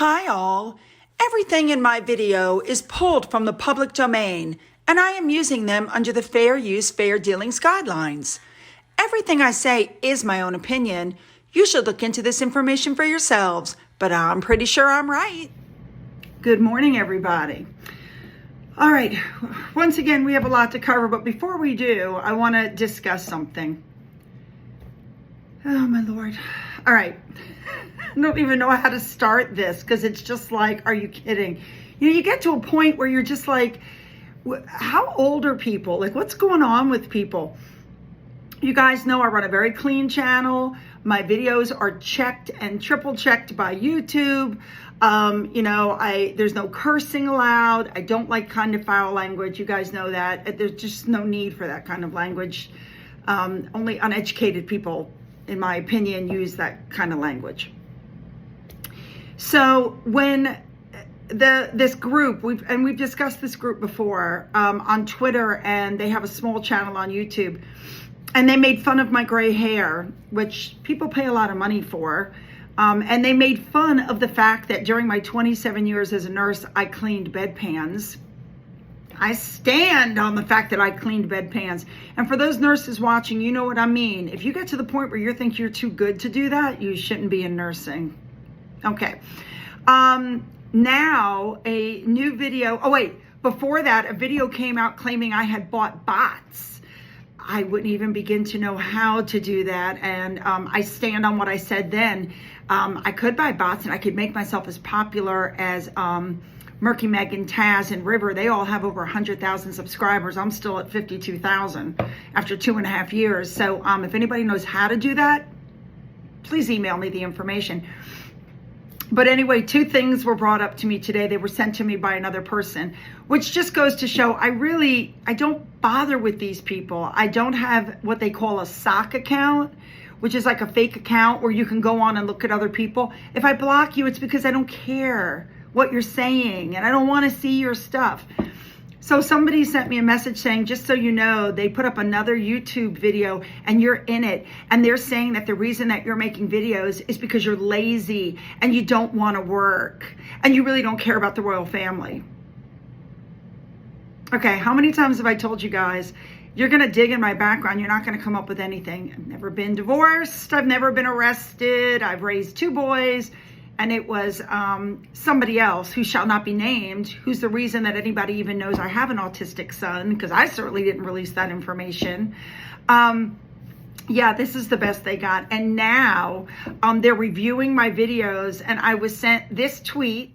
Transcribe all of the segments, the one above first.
Hi all. Everything in my video is pulled from the public domain, and I am using them under the Fair Use, Fair Dealings guidelines. Everything I say is my own opinion. You should look into this information for yourselves, but I'm pretty sure I'm right. Good morning, everybody. All right, once again, we have a lot to cover, but before we do, I want to discuss something. Oh, my Lord. All right. I don't even know how to start this because it's just like, are you kidding? You get to a point where you're just like, how old are people? Like, what's going on with people? You guys know I run a very clean channel. My videos are checked and triple checked by YouTube. There's no cursing allowed. I don't like kind of foul language. You guys know that. There's just no need for that kind of language. Only uneducated people, in my opinion, use that kind of language. So when this group, we've discussed this group before on Twitter, and they have a small channel on YouTube, and they made fun of my gray hair, which people pay a lot of money for. And they made fun of the fact that during my 27 years as a nurse, I cleaned bedpans. I stand on the fact that I cleaned bedpans. And for those nurses watching, you know what I mean. If you get to the point where you think you're too good to do that, you shouldn't be in nursing. Okay. Now a new video. Oh, wait. Before that, a video came out claiming I had bought bots. I wouldn't even begin to know how to do that. And I stand on what I said then. I could buy bots and I could make myself as popular as Murky, Megan, Taz, and River. They all have over 100,000 subscribers. I'm still at 52,000 after 2.5 years. So if anybody knows how to do that, please email me the information. But anyway, two things were brought up to me today. They were sent to me by another person, which just goes to show I don't bother with these people. I don't have what they call a sock account, which is like a fake account where you can go on and look at other people. If I block you, it's because I don't care what you're saying and I don't want to see your stuff. So somebody sent me a message saying, just so you know, they put up another YouTube video and you're in it. And they're saying that the reason that you're making videos is because you're lazy and you don't want to work and you really don't care about the royal family. Okay, how many times have I told you guys, you're going to dig in my background, you're not going to come up with anything. I've never been divorced. I've never been arrested. I've raised 2 boys. And it was somebody else who shall not be named, who's the reason that anybody even knows I have an autistic son, because I certainly didn't release that information. Yeah, this is the best they got. And now they're reviewing my videos, and I was sent this tweet.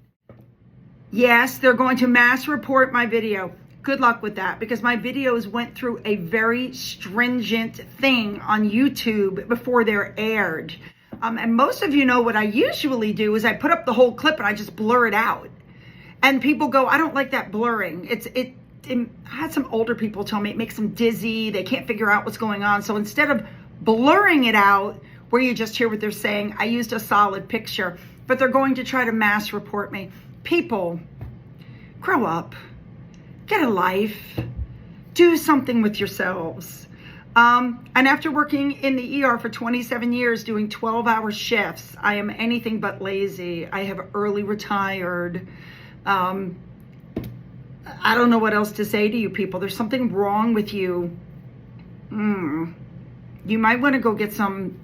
Yes, they're going to mass report my video. Good luck with that, because my videos went through a very stringent thing on YouTube before they're aired. And most of you know what I usually do is I put up the whole clip and I just blur it out. And people go, I don't like that blurring. I had some older people tell me it makes them dizzy. They can't figure out what's going on. So instead of blurring it out where you just hear what they're saying, I used a solid picture. But they're going to try to mass report me. People, grow up. Get a life. Do something with yourselves. And after working in the ER for 27 years, doing 12-hour shifts, I am anything but lazy. I have early retired. I don't know what else to say to you people. There's something wrong with you. You might want to go get some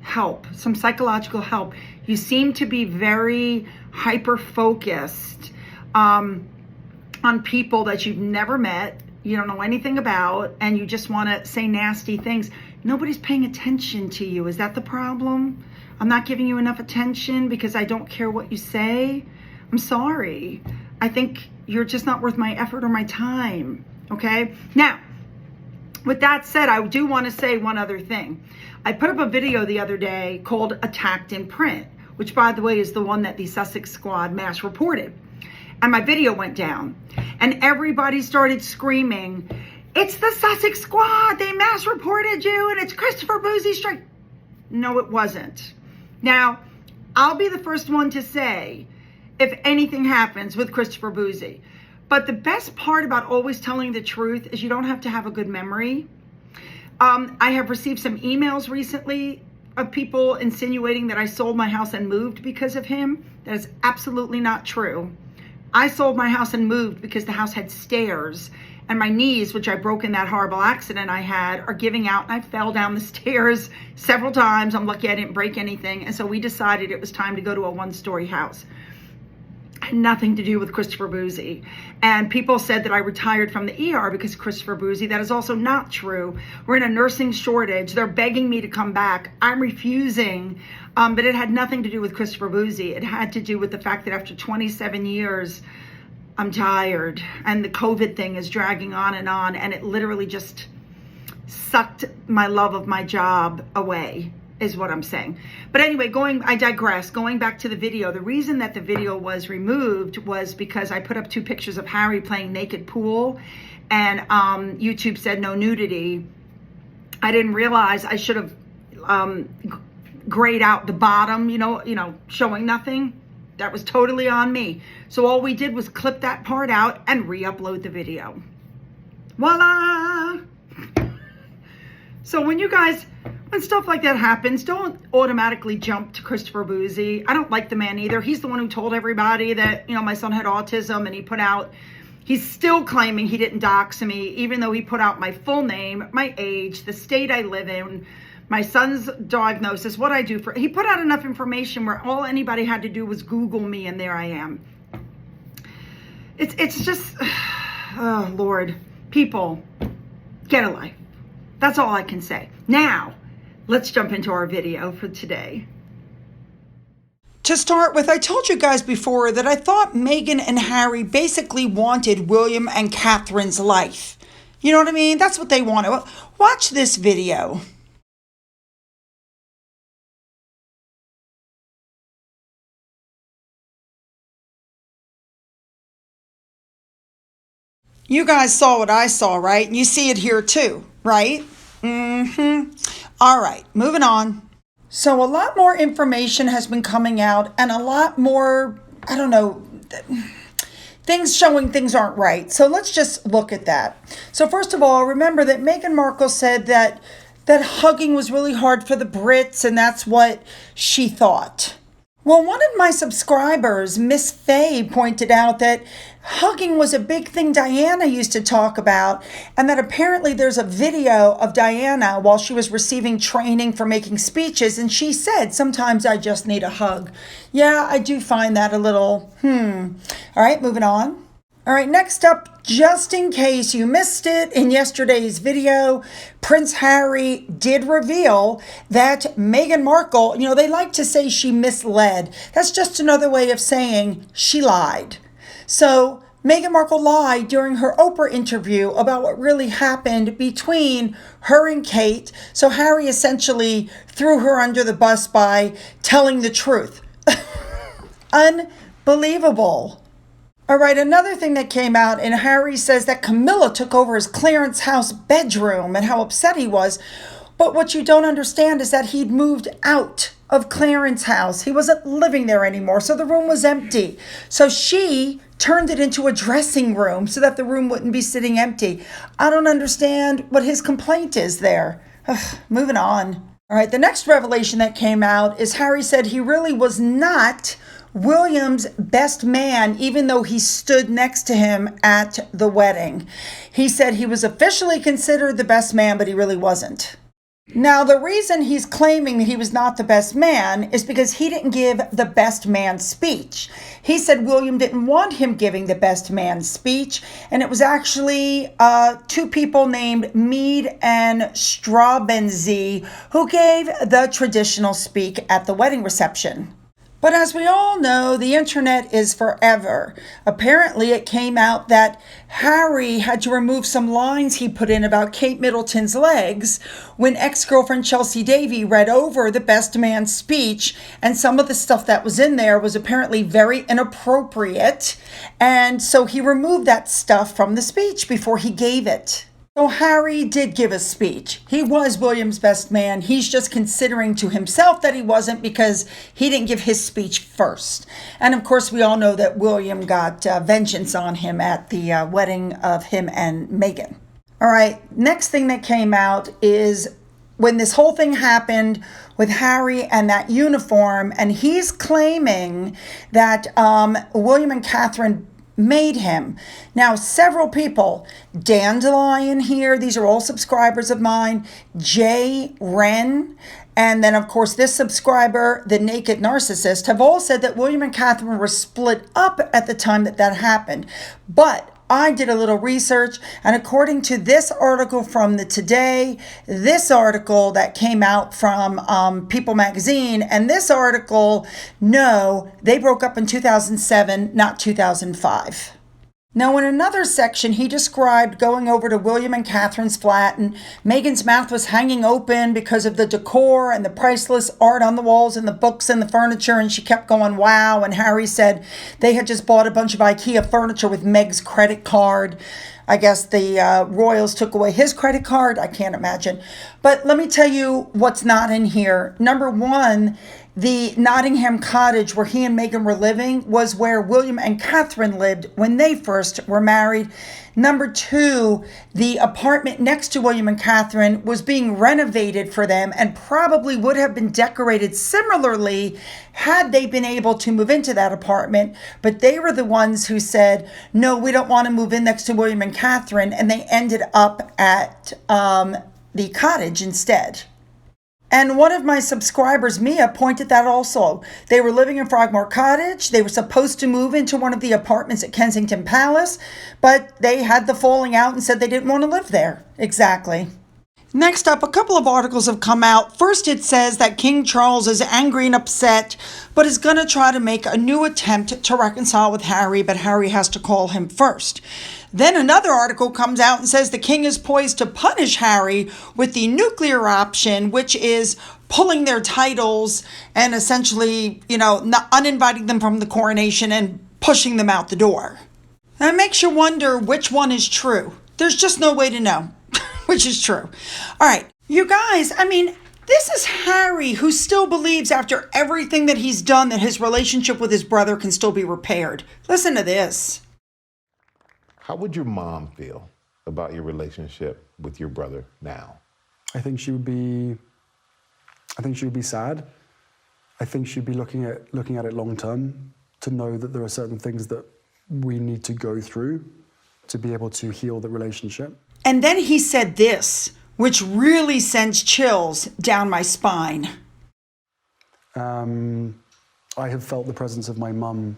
help, some psychological help. You seem to be very hyper-focused on people that you've never met. You don't know anything about, and you just want to say nasty things. Nobody's paying attention to you. Is that the problem? I'm not giving you enough attention because I don't care what you say? I'm sorry. I think you're just not worth my effort or my time, okay? Now, with that said, I do want to say one other thing. I put up a video the other day called Attacked in Print, which, by the way, is the one that the Sussex Squad mass reported. And my video went down. And everybody started screaming, it's the Sussex Squad, they mass reported you, and it's Christopher Boozy's strike. No, it wasn't. Now, I'll be the first one to say if anything happens with Christopher Boozy. But the best part about always telling the truth is you don't have to have a good memory. I have received some emails recently of people insinuating that I sold my house and moved because of him. That is absolutely not true. I sold my house and moved because the house had stairs, and my knees, which I broke in that horrible accident I had, are giving out, and I fell down the stairs several times. I'm lucky I didn't break anything. And so we decided it was time to go to a one-story house. Had nothing to do with Christopher Boozy. And people said that I retired from the ER because of Christopher Boozy. That is also not true. We're in a nursing shortage. They're begging me to come back. I'm refusing. But it had nothing to do with Christopher Boozy. It had to do with the fact that after 27 years, I'm tired. And the COVID thing is dragging on. And it literally just sucked my love of my job away, is what I'm saying. But anyway, I digress. Going back to the video, the reason that the video was removed was because I put up 2 pictures of Harry playing naked pool, and YouTube said no nudity. I didn't realize I should have grayed out the bottom, showing nothing. That was totally on me. So all we did was clip that part out and re-upload the video. Voila! So when stuff like that happens, don't automatically jump to Christopher Boozy. I don't like the man either. He's the one who told everybody that, my son had autism, and he's still claiming he didn't dox me, even though he put out my full name, my age, the state I live in, my son's diagnosis, what I do he put out enough information where all anybody had to do was Google me, and there I am. It's just, oh Lord, people, get a life. That's all I can say. Now, let's jump into our video for today. To start with, I told you guys before that I thought Meghan and Harry basically wanted William and Catherine's life. You know what I mean? That's what they wanted. Watch this video. You guys saw what I saw, right? And you see it here too, right? All right, moving on. So a lot more information has been coming out, and a lot more, things showing things aren't right. So let's just look at that. So first of all, remember that Meghan Markle said that hugging was really hard for the Brits, and that's what she thought. Well, one of my subscribers, Miss Faye, pointed out that hugging was a big thing Diana used to talk about, and that apparently there's a video of Diana while she was receiving training for making speeches, and she said, sometimes I just need a hug. Yeah, I do find that a little, All right, moving on. All right, next up, just in case you missed it in yesterday's video, Prince Harry did reveal that Meghan Markle, they like to say she misled. That's just another way of saying she lied. So Meghan Markle lied during her Oprah interview about what really happened between her and Kate. So Harry essentially threw her under the bus by telling the truth. Unbelievable. All right, another thing that came out, and Harry says that Camilla took over his Clarence House bedroom and how upset he was. But what you don't understand is that he'd moved out of Clarence House. He wasn't living there anymore, so the room was empty. So she turned it into a dressing room so that the room wouldn't be sitting empty. I don't understand what his complaint is there. Moving on. All right, the next revelation that came out is Harry said he really was not William's best man, even though he stood next to him at the wedding. He said he was officially considered the best man, but he really wasn't. Now, the reason he's claiming that he was not the best man is because he didn't give the best man speech. He said William didn't want him giving the best man speech, and it was actually 2 people named Mead and Straubenzee who gave the traditional speak at the wedding reception. But as we all know, the internet is forever. Apparently, it came out that Harry had to remove some lines he put in about Kate Middleton's legs when ex-girlfriend Chelsea Davy read over the best man speech, and some of the stuff that was in there was apparently very inappropriate, and so he removed that stuff from the speech before he gave it. So Harry did give a speech. He was William's best man. He's just considering to himself that he wasn't because he didn't give his speech first. And of course, we all know that William got vengeance on him at the wedding of him and Meghan. All right, next thing that came out is when this whole thing happened with Harry and that uniform, and he's claiming that William and Catherine made him. Now, several people, Dandelion here, these are all subscribers of mine, Jay Wren, and then, of course, this subscriber, the Naked Narcissist, have all said that William and Catherine were split up at the time that that happened. But I did a little research, and according to this article from the Today, this article that came out from People magazine, and this article, no, they broke up in 2007, not 2005. Now, in another section, he described going over to William and Catherine's flat, and Meghan's mouth was hanging open because of the decor and the priceless art on the walls and the books and the furniture, and she kept going, wow. And Harry said they had just bought a bunch of IKEA furniture with Meg's credit card. I guess the royals took away his credit card. I can't imagine. But let me tell you what's not in here. Number one, the Nottingham cottage where he and Meghan were living was where William and Catherine lived when they first were married. Number two, the apartment next to William and Catherine was being renovated for them and probably would have been decorated similarly had they been able to move into that apartment. But they were the ones who said, no, we don't want to move in next to William and Catherine. And they ended up at the cottage instead. And one of my subscribers, Mia, pointed that also. They were living in Frogmore Cottage. They were supposed to move into one of the apartments at Kensington Palace, but they had the falling out and said they didn't want to live there. Exactly. Next up, a couple of articles have come out. First, it says that King Charles is angry and upset, but is going to try to make a new attempt to reconcile with Harry, but Harry has to call him first. Then another article comes out and says the king is poised to punish Harry with the nuclear option, which is pulling their titles and essentially, not uninviting them from the coronation and pushing them out the door. That makes you wonder which one is true. There's just no way to know which is true. All right, you guys, this is Harry, who still believes after everything that he's done that his relationship with his brother can still be repaired. Listen to this. How would your mom feel about your relationship with your brother now? I think she would be sad. I think she'd be looking at it long term to know that there are certain things that we need to go through to be able to heal the relationship. And then he said this, which really sends chills down my spine. I have felt the presence of my mum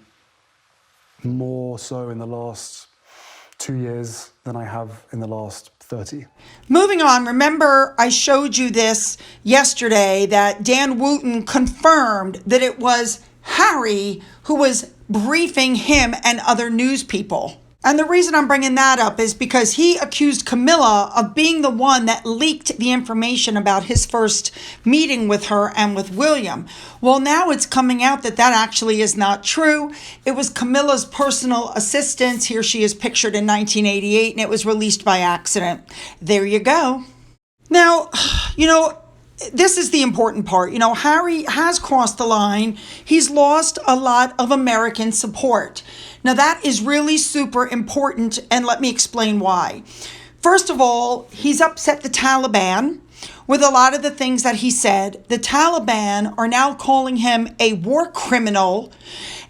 more so in the last 2 years than I have in the last 30. Moving on, remember I showed you this yesterday that Dan Wooten confirmed that it was Harry who was briefing him and other news people. And the reason I'm bringing that up is because he accused Camilla of being the one that leaked the information about his first meeting with her and with William. Well, now it's coming out that that actually is not true. It was Camilla's personal assistant. Here she is pictured in 1988, and it was released by accident. There you go. Now, this is the important part. Harry has crossed the line. He's lost a lot of American support. Now, that is really super important, and let me explain why. First of all, he's upset the Taliban with a lot of the things that he said. The Taliban are now calling him a war criminal,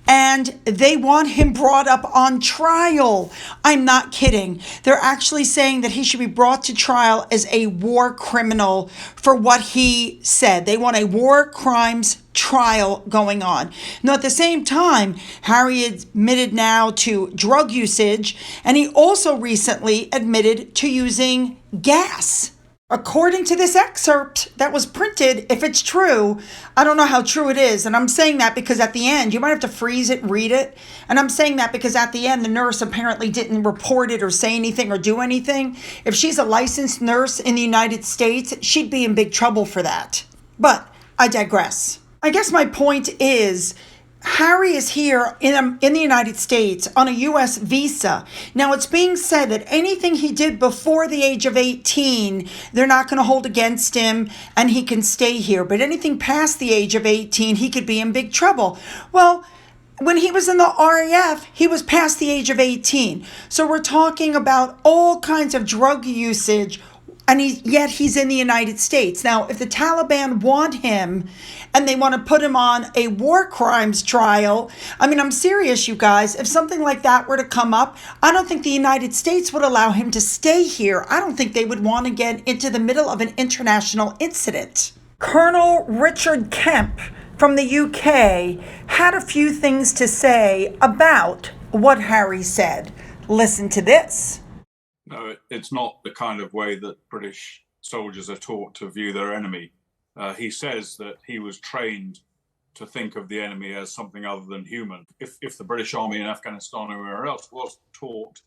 and they want him brought up on trial. I'm not kidding. They're actually saying that he should be brought to trial as a war criminal for what he said. They want a war crimes trial going on. Now, at the same time, Harry admitted now to drug usage, and he also recently admitted to using gas. According to this excerpt that was printed, if it's true, I don't know how true it is. And I'm saying that because at the end, you might have to freeze it and read it. And I'm saying that because at the end, the nurse apparently didn't report it or say anything or do anything. If she's a licensed nurse in the United States, she'd be in big trouble for that. But I digress. I guess my point is, Harry is here in the United States on a U.S. visa. Now, it's being said that anything he did before the age of 18, they're not going to hold against him and he can stay here. But anything past the age of 18, he could be in big trouble. Well, when he was in the RAF, he was past the age of 18. So we're talking about all kinds of drug usage And yet he's in the United States. Now, if the Taliban want him and they want to put him on a war crimes trial, I mean, I'm serious, you guys. If something like that were to come up, I don't think the United States would allow him to stay here. I don't think they would want to get into the middle of an international incident. Colonel Richard Kemp from the UK had a few things to say about what Harry said. Listen to this. No, it's not the kind of way that British soldiers are taught to view their enemy. He says that he was trained to think of the enemy as something other than human. If the British Army in Afghanistan or anywhere else was taught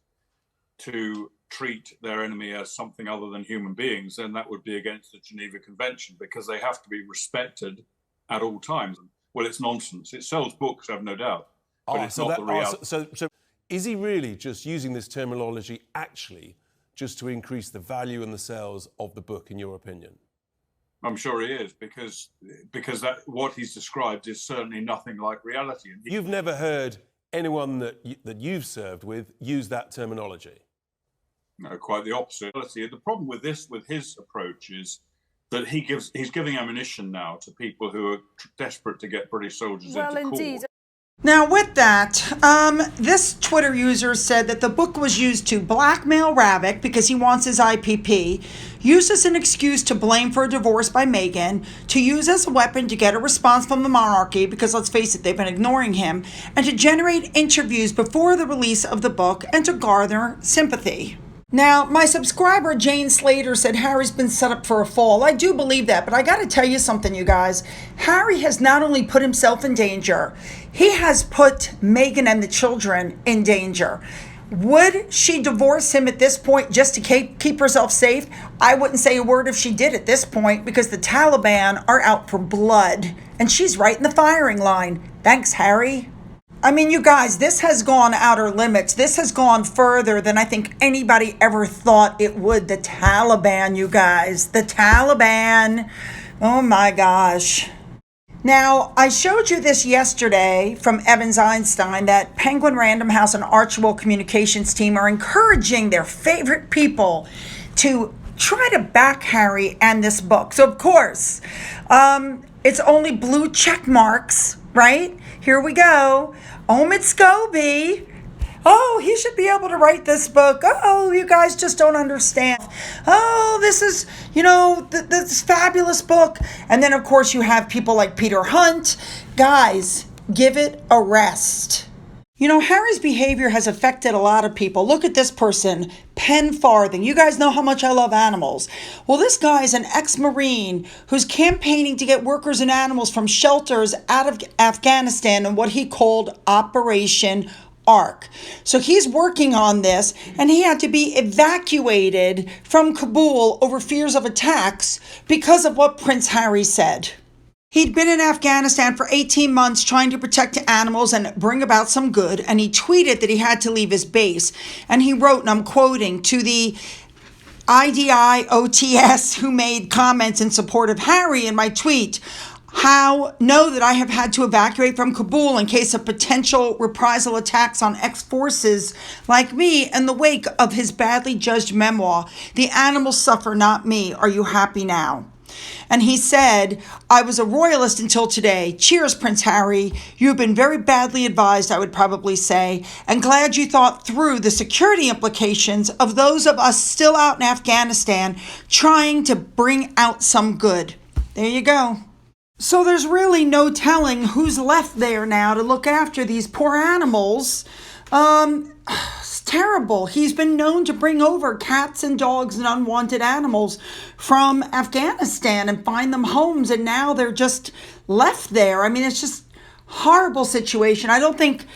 to treat their enemy as something other than human beings, then that would be against the Geneva Convention, because they have to be respected at all times. Well, it's nonsense. It sells books, I've no doubt, but it's not the reality. So is he really just using this terminology actually just to increase the value and the sales of the book, in your opinion? I'm sure he is, because that what he's described is certainly nothing like reality. You've never heard anyone that you've served with use that terminology? No, quite the opposite. The problem with his approach is that he's giving ammunition now to people who are desperate to get British soldiers into court. Now, with that, this Twitter user said that the book was used to blackmail Ravik because he wants his IPP, used as an excuse to blame for a divorce by Meghan, to use as a weapon to get a response from the monarchy, because let's face it, they've been ignoring him, and to generate interviews before the release of the book and to garner sympathy. Now, my subscriber Jane Slater said Harry's been set up for a fall. I do believe that, but I got to tell you something, you guys. Harry has not only put himself in danger, he has put Meghan and the children in danger. Would she divorce him at this point just to keep herself safe? I wouldn't say a word if she did at this point, because the Taliban are out for blood, and she's right in the firing line. Thanks, Harry. I mean, you guys, this has gone outer limits. This has gone further than I think anybody ever thought it would. The Taliban, you guys. The Taliban. Oh, my gosh. Now, I showed you this yesterday from Evans Einstein, that Penguin Random House and Archibald Communications team are encouraging their favorite people to try to back Harry and this book. So, of course, it's only blue check marks, right? Here we go. Omid Scobie. Oh, he should be able to write this book. Oh, you guys just don't understand. Oh, this is, this fabulous book. And then, of course, you have people like Peter Hunt. Guys, give it a rest. Harry's behavior has affected a lot of people. Look at this person, Penn Farthing. You guys know how much I love animals. Well, this guy is an ex-Marine who's campaigning to get workers and animals from shelters out of Afghanistan in what he called Operation Ark. So he's working on this, and he had to be evacuated from Kabul over fears of attacks because of what Prince Harry said. He'd been in Afghanistan for 18 months trying to protect animals and bring about some good, and he tweeted that he had to leave his base. And he wrote, and I'm quoting, to the IDIOTS who made comments in support of Harry in my tweet, know that I have had to evacuate from Kabul in case of potential reprisal attacks on ex-forces like me in the wake of his badly judged memoir, The Animals Suffer, Not Me. Are you happy now? And he said, I was a royalist until today. Cheers, Prince Harry. You've been very badly advised, I would probably say, and glad you thought through the security implications of those of us still out in Afghanistan trying to bring out some good. There you go. So there's really no telling who's left there now to look after these poor animals. It's terrible. He's been known to bring over cats and dogs and unwanted animals from Afghanistan and find them homes, and now they're just left there. I mean, it's just horrible situation. I don't think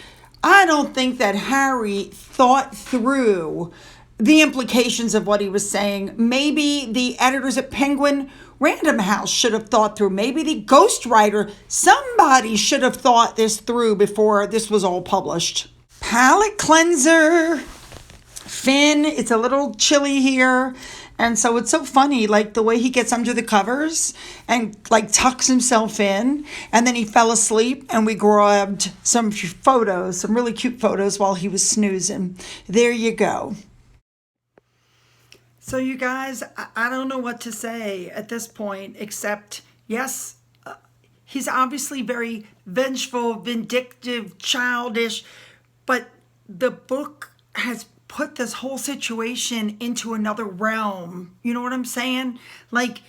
that Harry thought through the implications of what he was saying. Maybe the editors at Penguin Random House should have thought through. Maybe the ghostwriter, somebody should have thought this through before this was all published. Palette cleanser. Finn, it's a little chilly here. And so it's so funny, like the way he gets under the covers and like tucks himself in. And then he fell asleep, and we grabbed some photos, some really cute photos while he was snoozing. There you go. So you guys, I don't know what to say at this point, except yes, he's obviously very vengeful, vindictive, childish, but the book has put this whole situation into another realm. You know what I'm saying? Like,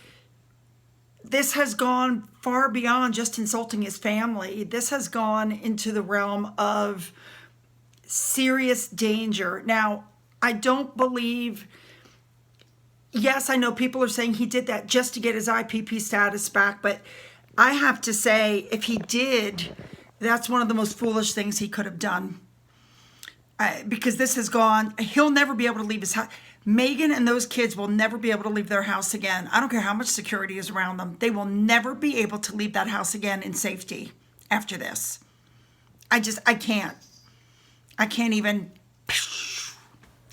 this has gone far beyond just insulting his family. This has gone into the realm of serious danger. Now, I don't believe, yes, I know people are saying he did that just to get his IPP status back, but I have to say, if he did, that's one of the most foolish things he could have done. Because this has gone, he'll never be able to leave his house. Megan and those kids will never be able to leave their house again. I don't care how much security is around them. They will never be able to leave that house again in safety after this. I can't. I can't even.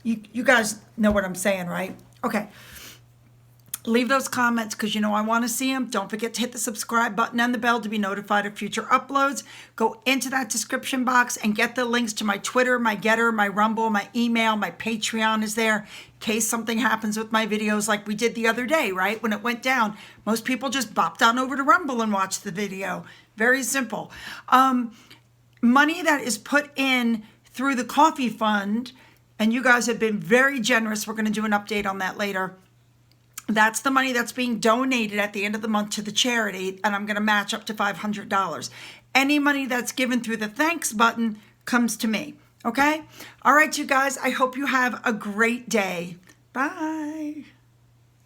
You guys know what I'm saying, right? Okay. Leave those comments because you know I want to see them. Don't forget to hit the subscribe button and the bell to be notified of future uploads. Go into that description box and get the links to my Twitter, my Getter, my Rumble, my email, my Patreon is there in case something happens with my videos like we did the other day, right? When it went down, most people just bopped on over to Rumble and watched the video. Very simple. Money that is put in through the coffee fund, and you guys have been very generous. We're going to do an update on that later. That's the money that's being donated at the end of the month to the charity, and I'm going to match up to $500. Any money that's given through the thanks button comes to me, okay? All right, you guys, I hope you have a great day. Bye.